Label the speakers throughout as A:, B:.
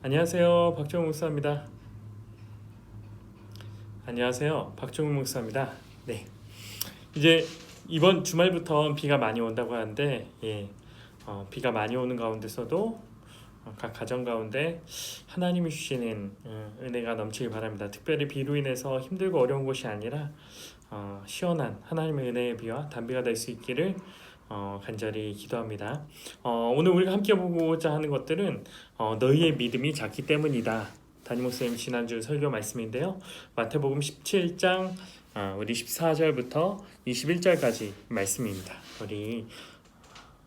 A: 안녕하세요. 박정우 목사입니다. 안녕하세요. 박정우 목사입니다. 네. 이제 이번 주말부터 비가 많이 온다고 하는데, 비가 많이 오는 가운데서도 각 가정 가운데 하나님이 주시는 은혜가 넘치길 바랍니다. 특별히 비로 인해서 힘들고 어려운 곳이 아니라 시원한 하나님의 은혜의 비와 단비가 될 수 있기를 간절히 기도합니다. 오늘 우리가 함께 보고자 하는 것들은 너희의 믿음이 작기 때문이다. 담임 목사님 지난주 설교 말씀인데요. 마태복음 17장 우리 14절부터 21절까지 말씀입니다.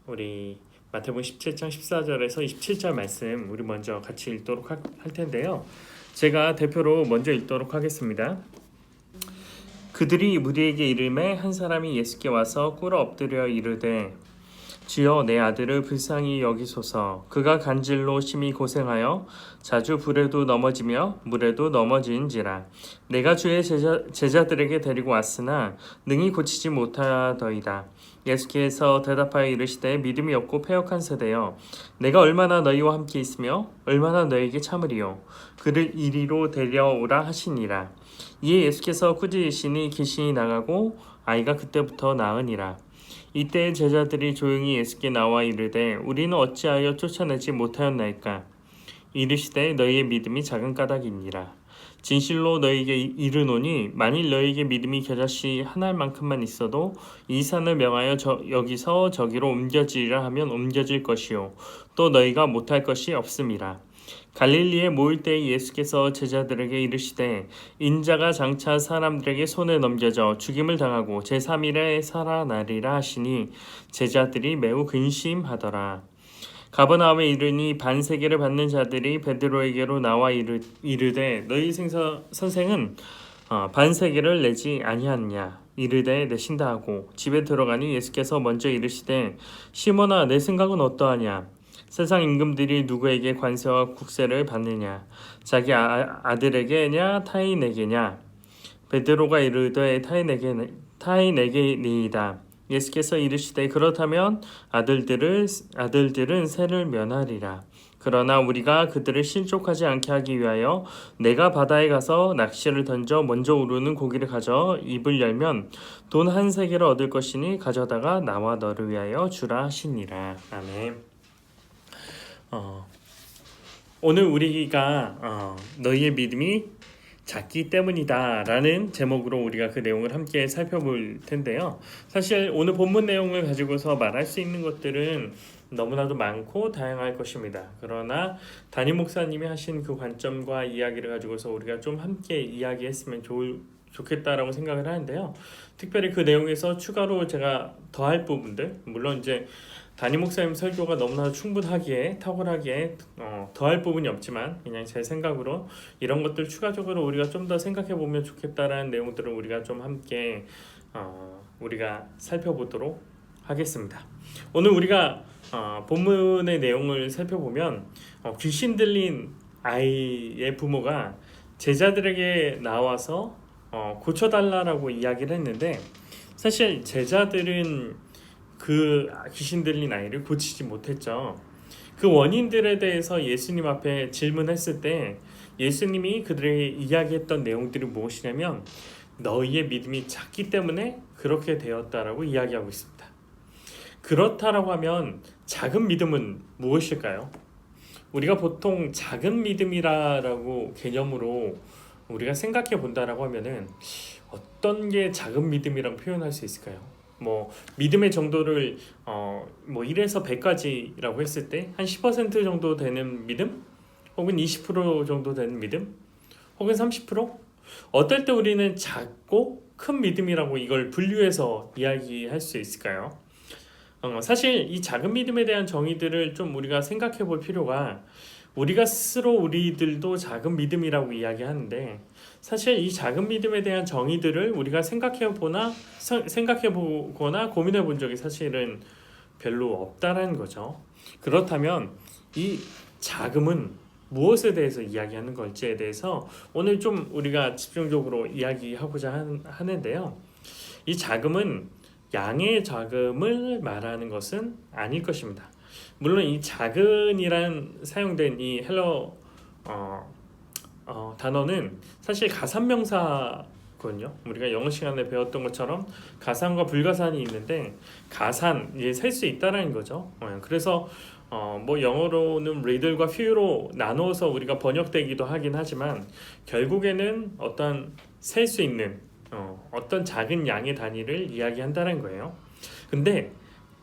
A: 우리 마태복음 17장 14절에서 27절 말씀 우리 먼저 같이 읽도록 할 텐데요. 제가 대표로 먼저 읽도록 하겠습니다. 그들이 무리에게 이르매 한 사람이 예수께 와서 꿇어 엎드려 이르되 주여 내 아들을 불쌍히 여기소서. 그가 간질로 심히 고생하여 자주 불에도 넘어지며 물에도 넘어지는지라. 내가 주의 제자들에게 데리고 왔으나 능히 고치지 못하더이다. 예수께서 대답하여 이르시되 믿음이 없고 패역한 세대여, 내가 얼마나 너희와 함께 있으며 얼마나 너희에게 참으리요. 그를 이리로 데려오라 하시니라. 이에 예수께서 꾸짖으시니 귀신이 나가고 아이가 그때부터 나으니라. 이때 제자들이 조용히 예수께 나와 이르되 우리는 어찌하여 쫓아내지 못하였나이까. 이르시되 너희의 믿음이 작은 까닭이니라. 진실로 너희에게 이르노니 만일 너희에게 믿음이 겨자씨 하나만큼만 있어도 이 산을 명하여 여기서 저기로 옮겨지리라 하면 옮겨질 것이요 또 너희가 못할 것이 없음이라. 갈릴리에 모일 때 예수께서 제자들에게 이르시되 인자가 장차 사람들에게 손에 넘겨져 죽임을 당하고 제3일에 살아나리라 하시니 제자들이 매우 근심하더라. 가버나움에 이르니 반세계를 받는 자들이 베드로에게로 나와 이르되 너희 선생은 반세계를 내지 아니하느냐. 이르되 내신다 하고 집에 들어가니 예수께서 먼저 이르시되 시몬아 내 생각은 어떠하냐. 세상 임금들이 누구에게 관세와 국세를 받느냐. 자기 아들에게냐 타인에게냐. 베드로가 이르되 타인에게니이다. 예수께서 이르시되 그렇다면 아들들은 세를 면하리라. 그러나 우리가 그들을 실족하지 않게 하기 위하여 내가 바다에 가서 낚시를 던져 먼저 오르는 고기를 가져 입을 열면 돈 한 세겔을 얻을 것이니 가져다가 나와 너를 위하여 주라 하시니라. 아멘. 오늘 우리가 너희의 믿음이 작기 때문이다 라는 제목으로 우리가 그 내용을 함께 살펴볼 텐데요. 사실 오늘 본문 내용을 가지고서 말할 수 있는 것들은 너무나도 많고 다양할 것입니다. 그러나 담임 목사님이 하신 그 관점과 이야기를 가지고서 우리가 좀 함께 이야기했으면 좋겠다라고 생각을 하는데요. 특별히 그 내용에서 추가로 제가 더할 부분들, 물론 이제 담임 목사님 설교가 너무나 충분하기에 탁월하기에 더할 부분이 없지만 그냥 제 생각으로 이런 것들 추가적으로 우리가 좀 더 생각해 보면 좋겠다라는 내용들을 우리가 좀 함께 우리가 살펴보도록 하겠습니다. 오늘 우리가 본문의 내용을 살펴보면 귀신 들린 아이의 부모가 제자들에게 나와서 고쳐달라고 이야기를 했는데, 사실 제자들은 그 귀신 들린 아이를 고치지 못했죠. 그 원인들에 대해서 예수님 앞에 질문했을 때 예수님이 그들에게 이야기했던 내용들이 무엇이냐면 너희의 믿음이 작기 때문에 그렇게 되었다라고 이야기하고 있습니다. 그렇다라고 하면 작은 믿음은 무엇일까요? 우리가 보통 작은 믿음이라고 개념으로 우리가 생각해 본다라고 하면은 어떤 게 작은 믿음이라고 표현할 수 있을까요? 믿음의 정도를 1에서 100까지라고 했을 때 한 10% 정도 되는 믿음? 혹은 20% 정도 되는 믿음? 혹은 30%? 어떨 때 우리는 작고 큰 믿음이라고 이걸 분류해서 이야기할 수 있을까요? 사실 이 작은 믿음에 대한 정의들을 좀 우리가 생각해 볼 필요가, 우리가 스스로 우리들도 작은 믿음이라고 이야기하는데 사실 이 작은 믿음에 대한 정의들을 우리가 생각해 보거나 고민해 본 적이 사실은 별로 없다는 거죠. 그렇다면 이 자금은 무엇에 대해서 이야기하는 걸지에 대해서 오늘 좀 우리가 집중적으로 이야기하고자 하는데요. 이 자금은 양의 자금을 말하는 것은 아닐 것입니다. 물론 이 작은이란 사용된 이 헬러 단어는 사실 가산명사거든요. 우리가 영어 시간에 배웠던 것처럼 가산과 불가산이 있는데 가산 이제 셀 수 있다라는 거죠. 그래서 뭐 영어로는 riddle과 few로 나누어서 우리가 번역되기도 하긴 하지만 결국에는 어떤 셀 수 있는 어떤 작은 양의 단위를 이야기한다는 거예요. 근데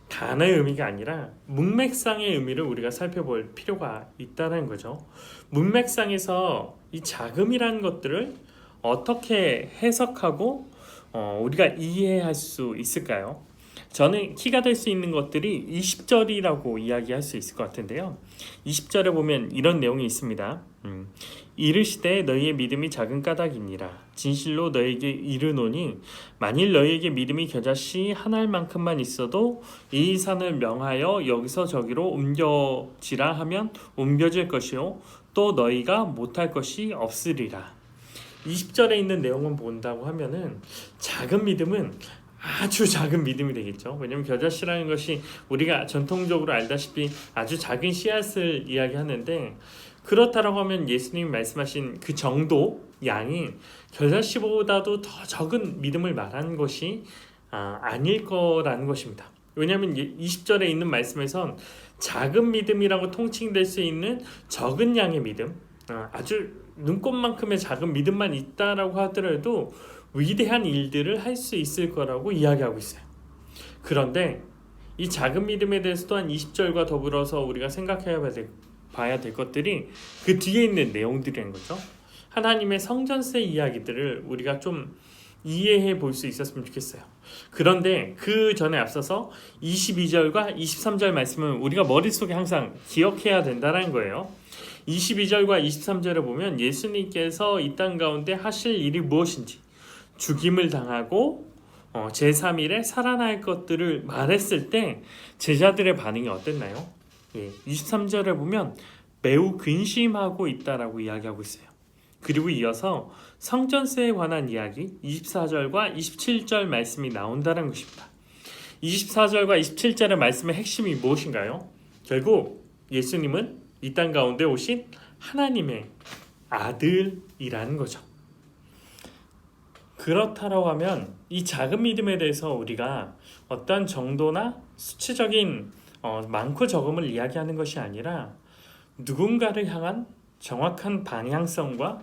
A: 단어의 의미가 아니라 문맥상의 의미를 우리가 살펴볼 필요가 있다는 거죠. 문맥상에서 이 자금이라는 것들을 어떻게 해석하고 우리가 이해할 수 있을까요? 저는 키가 될 수 있는 것들이 20절이라고 이야기할 수 있을 것 같은데요. 20절에 보면 이런 내용이 있습니다. 이르시되 너희의 믿음이 작은 까닭이니라. 진실로 너희에게 이르노니 만일 너희에게 믿음이 겨자씨 한 알만큼만 있어도 이 산을 명하여 여기서 저기로 옮겨지라 하면 옮겨질 것이요 또 너희가 못할 것이 없으리라. 20절에 있는 내용은 본다고 하면은 작은 믿음은 아주 작은 믿음이 되겠죠. 왜냐하면 겨자씨라는 것이 우리가 전통적으로 알다시피 아주 작은 씨앗을 이야기하는데 그렇다라고 하면 예수님이 말씀하신 그 정도 양이 겨자씨보다도 더 적은 믿음을 말하는 것이 아닐 거라는 것입니다. 왜냐하면 20절에 있는 말씀에선 작은 믿음이라고 통칭될 수 있는 적은 양의 믿음, 아주 눈꽃만큼의 작은 믿음만 있다라고 하더라도 위대한 일들을 할 수 있을 거라고 이야기하고 있어요. 그런데 이 작은 믿음에 대해서 또한 20절과 더불어서 우리가 생각해 봐야 될 것들이 그 뒤에 있는 내용들인 거죠. 하나님의 성전세 이야기들을 우리가 좀 이해해 볼 수 있었으면 좋겠어요. 그런데 그 전에 앞서서 22절과 23절 말씀은 우리가 머릿속에 항상 기억해야 된다는 거예요. 22절과 23절에 보면 예수님께서 이 땅 가운데 하실 일이 무엇인지 죽임을 당하고 제3일에 살아날 것들을 말했을 때 제자들의 반응이 어땠나요? 23절에 보면 매우 근심하고 있다라고 이야기하고 있어요. 그리고 이어서 성전세에 관한 이야기 24절과 27절 말씀이 나온다는 것입니다. 24절과 27절의 말씀의 핵심이 무엇인가요? 결국 예수님은 이 땅 가운데 오신 하나님의 아들이라는 거죠. 그렇다라고 하면 이 작은 믿음에 대해서 우리가 어떤 정도나 수치적인 많고 적음을 이야기하는 것이 아니라 누군가를 향한 정확한 방향성과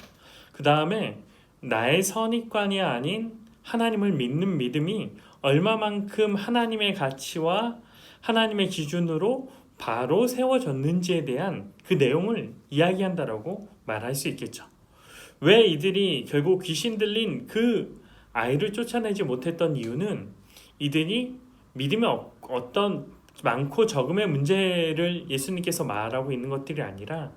A: 그 다음에 나의 선입관이 아닌 하나님을 믿는 믿음이 얼마만큼 하나님의 가치와 하나님의 기준으로 바로 세워졌는지에 대한 그 내용을 이야기한다라고 말할 수 있겠죠. 왜 이들이 결국 귀신 들린 그 아이를 쫓아내지 못했던 이유는 이들이 믿음의 어떤 많고 적음의 문제를 예수님께서 말하고 있는 것들이 아니라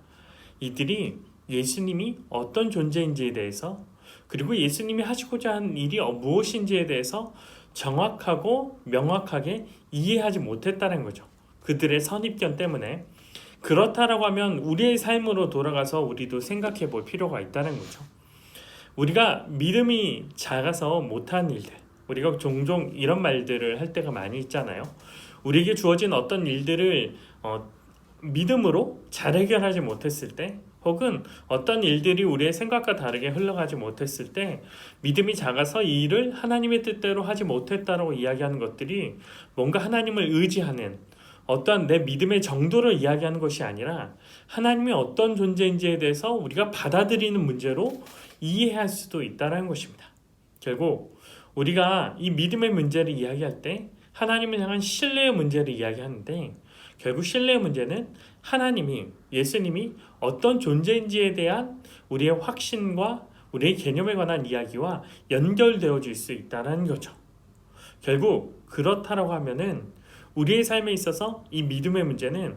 A: 이들이 예수님이 어떤 존재인지에 대해서 그리고 예수님이 하시고자 하는 일이 무엇인지에 대해서 정확하고 명확하게 이해하지 못했다는 거죠. 그들의 선입견 때문에. 그렇다라고 하면 우리의 삶으로 돌아가서 우리도 생각해 볼 필요가 있다는 거죠. 우리가 믿음이 작아서 못한 일들, 우리가 종종 이런 말들을 할 때가 많이 있잖아요. 우리에게 주어진 어떤 일들을 믿음으로 잘 해결하지 못했을 때 혹은 어떤 일들이 우리의 생각과 다르게 흘러가지 못했을 때 믿음이 작아서 이 일을 하나님의 뜻대로 하지 못했다라고 이야기하는 것들이 뭔가 하나님을 의지하는 어떤 내 믿음의 정도를 이야기하는 것이 아니라 하나님이 어떤 존재인지에 대해서 우리가 받아들이는 문제로 이해할 수도 있다는 것입니다. 결국 우리가 이 믿음의 문제를 이야기할 때 하나님을 향한 신뢰의 문제를 이야기하는데 결국 신뢰의 문제는 하나님이, 예수님이 어떤 존재인지에 대한 우리의 확신과 우리의 개념에 관한 이야기와 연결되어질 수 있다는 거죠. 결국 그렇다라고 하면은 우리의 삶에 있어서 이 믿음의 문제는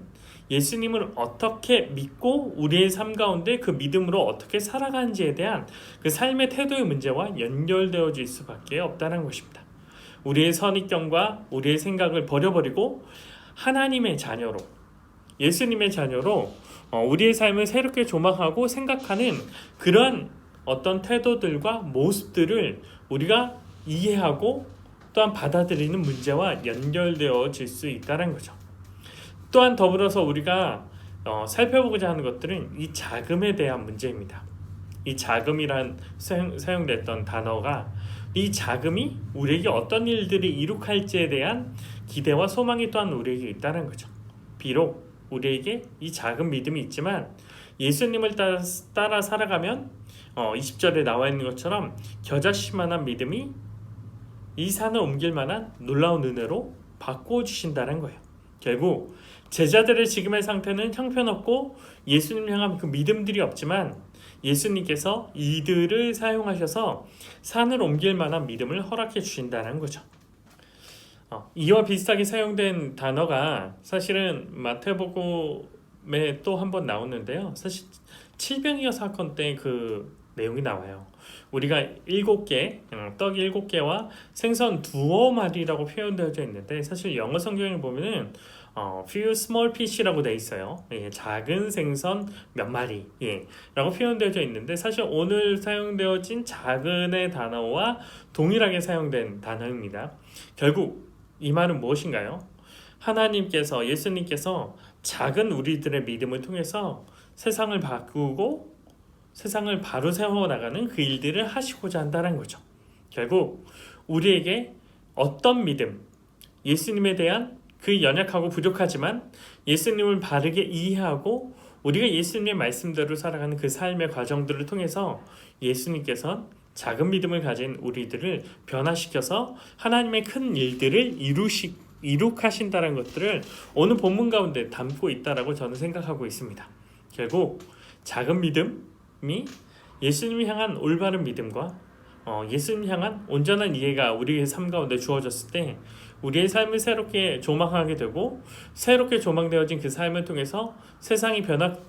A: 예수님을 어떻게 믿고 우리의 삶 가운데 그 믿음으로 어떻게 살아가는지에 대한 그 삶의 태도의 문제와 연결되어질 수밖에 없다는 것입니다. 우리의 선입견과 우리의 생각을 버려버리고 하나님의 자녀로, 예수님의 자녀로 우리의 삶을 새롭게 조망하고 생각하는 그런 어떤 태도들과 모습들을 우리가 이해하고 또한 받아들이는 문제와 연결되어질 수 있다는 거죠. 또한 더불어서 우리가 살펴보고자 하는 것들은 이 자금에 대한 문제입니다. 이 자금이란 사용됐던 단어가 이 자금이 우리에게 어떤 일들을 이룩할지에 대한 기대와 소망이 또한 우리에게 있다는 거죠. 비록 우리에게 이 작은 믿음이 있지만 예수님을 따라 살아가면 20절에 나와 있는 것처럼 겨자씨만한 믿음이 이 산을 옮길 만한 놀라운 은혜로 바꾸어 주신다는 거예요. 결국 제자들의 지금의 상태는 형편없고 예수님 향한 그 믿음들이 없지만 예수님께서 이들을 사용하셔서 산을 옮길 만한 믿음을 허락해 주신다는 거죠. 이와 비슷하게 사용된 단어가 사실은 마태복음에 또 한 번 나오는데요. 사실 칠병이어 사건 때 그 내용이 나와요. 우리가 7개, 떡 7개와 생선 2마리라고 표현되어져 있는데 사실 영어 성경을 보면은 few small fish라고 돼 있어요. 작은 생선 몇 마리 라고 표현되어져 있는데 사실 오늘 사용되어진 작은의 단어와 동일하게 사용된 단어입니다. 결국 이 말은 무엇인가요? 하나님께서 예수님께서 작은 우리들의 믿음을 통해서 세상을 바꾸고 세상을 바로 세워나가는 그 일들을 하시고자 한다는 거죠. 결국 우리에게 어떤 믿음, 예수님에 대한 그 연약하고 부족하지만 예수님을 바르게 이해하고 우리가 예수님의 말씀대로 살아가는 그 삶의 과정들을 통해서 예수님께서는 작은 믿음을 가진 우리들을 변화시켜서 하나님의 큰 일들을 이룩하신다는 것들을 오늘 본문 가운데 담고 있다라고 저는 생각하고 있습니다. 결국 작은 믿음이 예수님을 향한 올바른 믿음과 예수님 향한 온전한 이해가 우리의 삶 가운데 주어졌을 때 우리의 삶을 새롭게 조망하게 되고 새롭게 조망되어진 그 삶을 통해서 세상이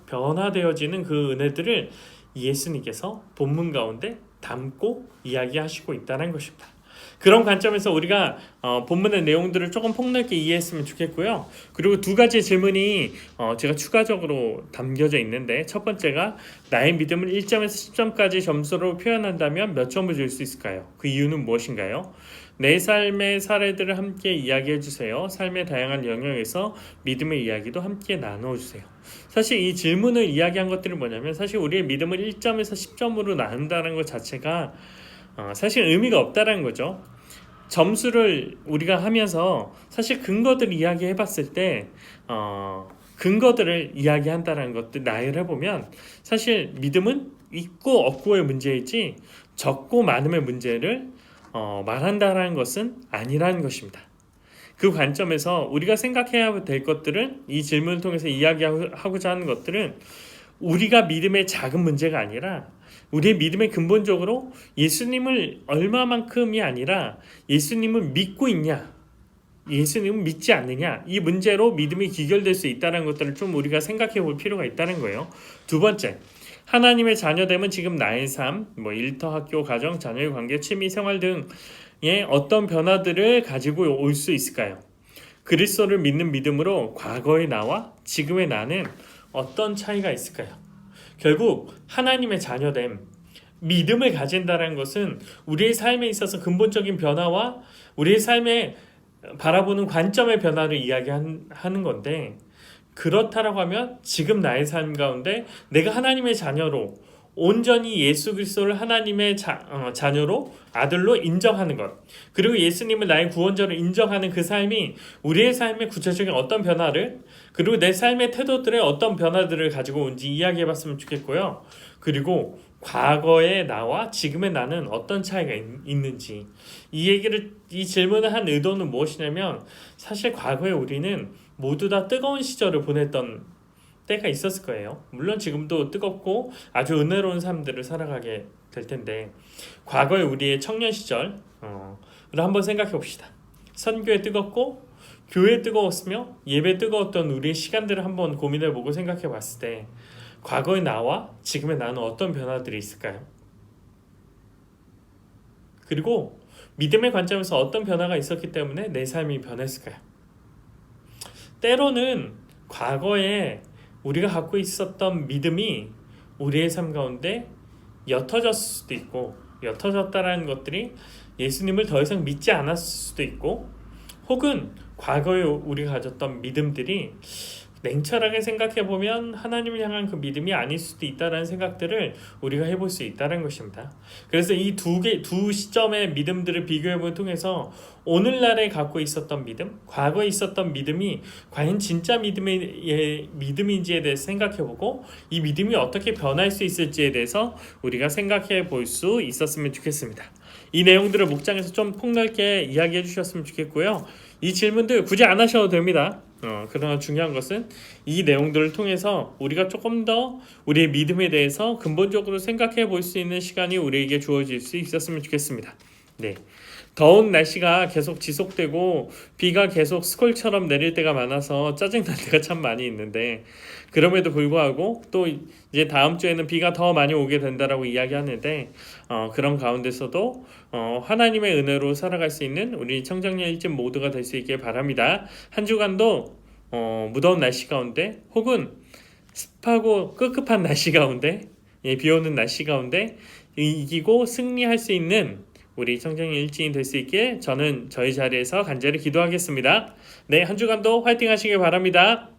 A: 변화되어지는 그 은혜들을 예수님께서 본문 가운데 담고 이야기하시고 있다는 것입니다. 그런 관점에서 우리가 본문의 내용들을 조금 폭넓게 이해했으면 좋겠고요. 그리고 두 가지 질문이 제가 추가적으로 담겨져 있는데 첫 번째가 나의 믿음을 1점에서 10점까지 점수로 표현한다면 몇 점을 줄 수 있을까요? 그 이유는 무엇인가요? 내 삶의 사례들을 함께 이야기해 주세요. 삶의 다양한 영역에서 믿음의 이야기도 함께 나누어 주세요. 사실 이 질문을 이야기한 것들이 뭐냐면 사실 우리의 믿음을 1점에서 10점으로 나눈다는 것 자체가 사실 의미가 없다는 거죠. 점수를 우리가 하면서 사실 근거들을 이야기해 봤을 때 근거들을 이야기한다는 것들 나열해 보면 사실 믿음은 있고 없고의 문제이지 적고 많음의 문제를 말한다는 것은 아니라는 것입니다. 그 관점에서 우리가 생각해야 될 것들은 이 질문을 통해서 이야기하고자 하는 것들은 우리가 믿음의 작은 문제가 아니라 우리의 믿음의 근본적으로 예수님을 얼마만큼이 아니라 예수님을 믿고 있냐 예수님을 믿지 않느냐 이 문제로 믿음이 기결될 수 있다는 것들을 좀 우리가 생각해 볼 필요가 있다는 거예요. 두 번째, 하나님의 자녀됨은 지금 나의 삶, 일터, 학교, 가정, 자녀의 관계, 취미, 생활 등의 어떤 변화들을 가지고 올 수 있을까요? 그리스도를 믿는 믿음으로 과거의 나와 지금의 나는 어떤 차이가 있을까요? 결국 하나님의 자녀됨, 믿음을 가진다는 것은 우리의 삶에 있어서 근본적인 변화와 우리의 삶에 바라보는 관점의 변화를 이야기하는 건데 그렇다라고 하면 지금 나의 삶 가운데 내가 하나님의 자녀로 온전히 예수 그리스도를 하나님의 자녀로 아들로 인정하는 것 그리고 예수님을 나의 구원자로 인정하는 그 삶이 우리의 삶의 구체적인 어떤 변화를 그리고 내 삶의 태도들의 어떤 변화들을 가지고 온지 이야기해 봤으면 좋겠고요. 그리고 과거의 나와 지금의 나는 어떤 차이가 있는지 이 질문을 한 의도는 무엇이냐면 사실 과거에 우리는 모두 다 뜨거운 시절을 보냈던 때가 있었을 거예요. 물론 지금도 뜨겁고 아주 은혜로운 삶들을 살아가게 될 텐데 과거의 우리의 청년 시절을 한번 생각해 봅시다. 선교에 뜨겁고 교회에 뜨거웠으며 예배에 뜨거웠던 우리의 시간들을 한번 고민해 보고 생각해 봤을 때 과거의 나와 지금의 나는 어떤 변화들이 있을까요? 그리고 믿음의 관점에서 어떤 변화가 있었기 때문에 내 삶이 변했을까요? 때로는 과거에 우리가 갖고 있었던 믿음이 우리의 삶 가운데 옅어졌을 수도 있고 옅어졌다는 것들이 예수님을 더 이상 믿지 않았을 수도 있고 혹은 과거에 우리가 가졌던 믿음들이 냉철하게 생각해 보면 하나님을 향한 그 믿음이 아닐 수도 있다라는 생각들을 우리가 해볼 수 있다는 것입니다. 그래서 이 두 시점의 믿음들을 비교해보는 통해서 오늘날에 갖고 있었던 믿음, 과거에 있었던 믿음이 과연 진짜 믿음인지에 대해서 생각해보고 이 믿음이 어떻게 변할 수 있을지에 대해서 우리가 생각해 볼 수 있었으면 좋겠습니다. 이 내용들을 목장에서 좀 폭넓게 이야기해 주셨으면 좋겠고요. 이 질문들 굳이 안 하셔도 됩니다. 그러나 중요한 것은 이 내용들을 통해서 우리가 조금 더 우리의 믿음에 대해서 근본적으로 생각해 볼 수 있는 시간이 우리에게 주어질 수 있었으면 좋겠습니다. 네. 더운 날씨가 계속 지속되고 비가 계속 스콜처럼 내릴 때가 많아서 짜증날 때가 참 많이 있는데, 그럼에도 불구하고 또 이제 다음 주에는 비가 더 많이 오게 된다라고 이야기하는데, 그런 가운데서도 하나님의 은혜로 살아갈 수 있는 우리 청정년 일집 모두가 될 수 있길 바랍니다. 한 주간도 무더운 날씨 가운데 혹은 습하고 끄급한 날씨 가운데, 비 오는 날씨 가운데 이기고 승리할 수 있는 우리 청정년 일진이 될 수 있게 저는 저희 자리에서 간절히 기도하겠습니다. 네, 한 주간도 화이팅 하시길 바랍니다.